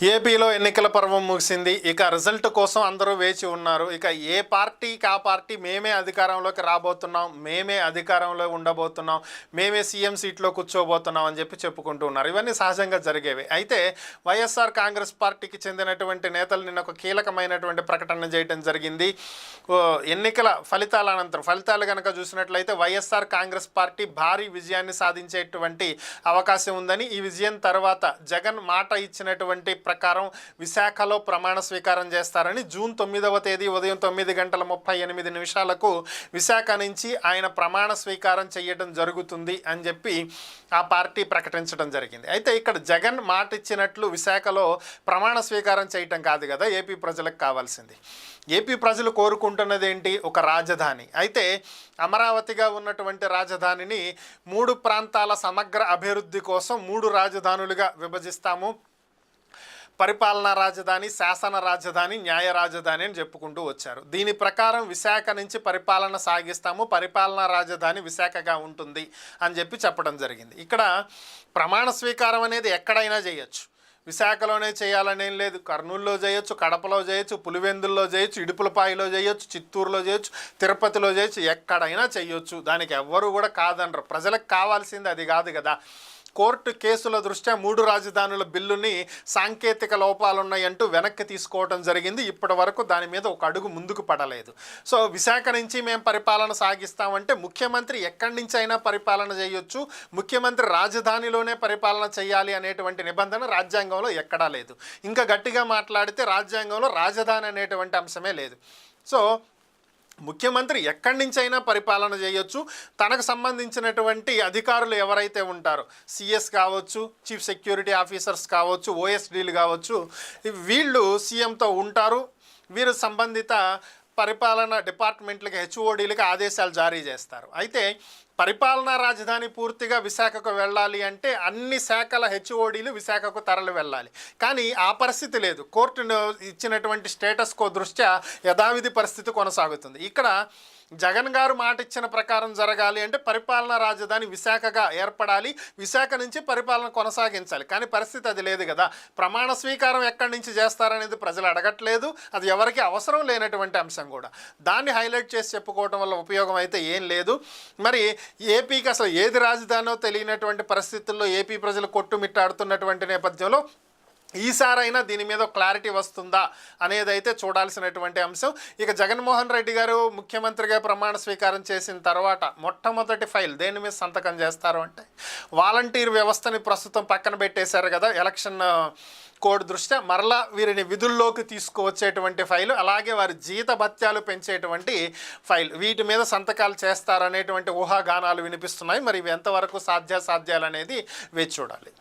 ఏపీలో ఎన్నికల పర్వం ముగిసింది. ఇక రిజల్ట్ కోసం అందరూ వేచి ఉన్నారు. ఇక ఏ పార్టీకి ఆ పార్టీ మేమే అధికారంలోకి రాబోతున్నాం, మేమే అధికారంలో ఉండబోతున్నాం, మేమే సీఎం సీట్లో కూర్చోబోతున్నాం అని చెప్పుకుంటూ ఉన్నారు. ఇవన్నీ సహజంగా జరిగేవి. అయితే వైఎస్ఆర్ కాంగ్రెస్ పార్టీకి చెందినటువంటి నేతలు నిన్న ఒక కీలకమైనటువంటి ప్రకటన చేయడం జరిగింది. ఎన్నికల ఫలితాల అనంతరం ఫలితాలు కనుక చూసినట్లయితే వైఎస్ఆర్ కాంగ్రెస్ పార్టీ భారీ విజయాన్ని సాధించేటువంటి అవకాశం ఉందని, ఈ విజయం తర్వాత జగన్ మాట ఇచ్చినటువంటి ప్రకారం విశాఖలో ప్రమాణ స్వీకారం చేస్తారని జూన్ 9వ తేదీ ఉదయం 9:38 విశాఖ నుంచి ఆయన ప్రమాణ స్వీకారం చేయడం జరుగుతుంది అని చెప్పి ఆ పార్టీ ప్రకటించడం జరిగింది. అయితే ఇక్కడ జగన్ మాట ఇచ్చినట్లు విశాఖలో ప్రమాణ స్వీకారం చేయటం కాదు కదా ఏపీ ప్రజలకు కావాల్సింది. ఏపీ ప్రజలు కోరుకుంటున్నది ఏంటి? ఒక రాజధాని. అయితే అమరావతిగా ఉన్నటువంటి రాజధానిని 3 ప్రాంతాల సమగ్ర అభివృద్ధి కోసం 3 రాజధానులుగా విభజిస్తాము. పరిపాలనా రాజధాని, శాసన రాజధాని, న్యాయ రాజధాని అని చెప్పుకుంటూ వచ్చారు. దీని ప్రకారం విశాఖ నుంచి పరిపాలన సాగిస్తాము, పరిపాలనా రాజధాని విశాఖగా ఉంటుంది అని చెప్పడం జరిగింది. ఇక్కడ ప్రమాణ స్వీకారం అనేది ఎక్కడైనా చేయొచ్చు. విశాఖలోనే చేయాలనేం లేదు. కర్నూలులో చేయొచ్చు, కడపలో చేయొచ్చు, పులివెందుల్లో చేయొచ్చు, ఇడుపులపాయలో చేయొచ్చు, చిత్తూరులో చేయొచ్చు, తిరుపతిలో చేయొచ్చు, ఎక్కడైనా చేయొచ్చు. దానికి ఎవ్వరూ కూడా కాదనరు. ప్రజలకు కావాల్సింది అది కాదు కదా. కోర్టు కేసుల దృష్ట్యా 3 రాజధానుల బిల్లుని సాంకేతిక లోపాలున్నాయంటూ వెనక్కి తీసుకోవడం జరిగింది. ఇప్పటి వరకు దాని మీద ఒక అడుగు ముందుకు పడలేదు. సో విశాఖ నుంచి మేము పరిపాలన సాగిస్తామంటే ముఖ్యమంత్రి ఎక్కడి నుంచి అయినా పరిపాలన చేయొచ్చు, ముఖ్యమంత్రి రాజధానిలోనే పరిపాలన చేయాలి అనేటువంటి నిబంధన రాజ్యాంగంలో ఎక్కడా లేదు. ఇంకా గట్టిగా మాట్లాడితే రాజ్యాంగంలో రాజధాని అనేటువంటి అంశమే లేదు. సో ముఖ్యమంత్రి ఎక్కడి నుంచైనా పరిపాలన చేయొచ్చు. తనకు సంబంధించినటువంటి అధికారులు ఎవరైతే ఉంటారో, సిఎస్ కావచ్చు, చీఫ్ సెక్యూరిటీ ఆఫీసర్స్ కావచ్చు, ఓఎస్డీలు కావచ్చు, వీళ్ళు సీఎంతో ఉంటారు. వీరు సంబంధిత పరిపాలన డిపార్ట్మెంట్లకి, హెచ్ఓడీలకి ఆదేశాలు జారీ చేస్తారు. అయితే పరిపాలనా రాజధాని పూర్తిగా విశాఖకు వెళ్ళాలి అంటే అన్ని శాఖల హెచ్ఓడీలు విశాఖకు తరలి వెళ్ళాలి. కానీ ఆ పరిస్థితి లేదు. కోర్టును ఇచ్చినటువంటి స్టేటస్ కో దృష్ట్యా యథావిధి పరిస్థితి కొనసాగుతుంది. ఇక్కడ జగన్ గారు మాట ఇచ్చిన ప్రకారం జరగాలి అంటే పరిపాలనా రాజధాని విశాఖగా ఏర్పడాలి, విశాఖ నుంచి పరిపాలన కొనసాగించాలి. కానీ పరిస్థితి అది లేదు కదా. ప్రమాణ స్వీకారం ఎక్కడి నుంచి చేస్తారనేది ప్రజలు అడగట్లేదు. అది ఎవరికి అవసరం లేనటువంటి అంశం కూడా. దాన్ని హైలైట్ చేసి చెప్పుకోవడం వల్ల ఉపయోగం అయితే ఏం లేదు. మరి ఏపీకి అసలు ఏది రాజధానో తెలియనటువంటి పరిస్థితుల్లో ఏపీ ప్రజలు కొట్టుమిట్టాడుతున్నటువంటి నేపథ్యంలో ఈసారైనా దీని మీద క్లారిటీ వస్తుందా అనేది అయితే చూడాల్సినటువంటి అంశం. ఇక జగన్మోహన్ రెడ్డి గారు ముఖ్యమంత్రిగా ప్రమాణ స్వీకారం చేసిన తర్వాత మొట్టమొదటి ఫైల్ దేని మీద సంతకం చేస్తారు అంటే వాలంటీర్ వ్యవస్థని ప్రస్తుతం పక్కన పెట్టేశారు కదా ఎలక్షన్ కోడ్ దృష్ట్యా. మరలా వీరిని విధుల్లోకి తీసుకువచ్చేటువంటి ఫైలు, అలాగే వారి జీత భత్యాలు పెంచేటువంటి ఫైల్, వీటి మీద సంతకాలు చేస్తారనేటువంటి ఊహాగానాలు వినిపిస్తున్నాయి. మరి ఇవి ఎంతవరకు సాధ్యాలు అనేది వేచి చూడాలి.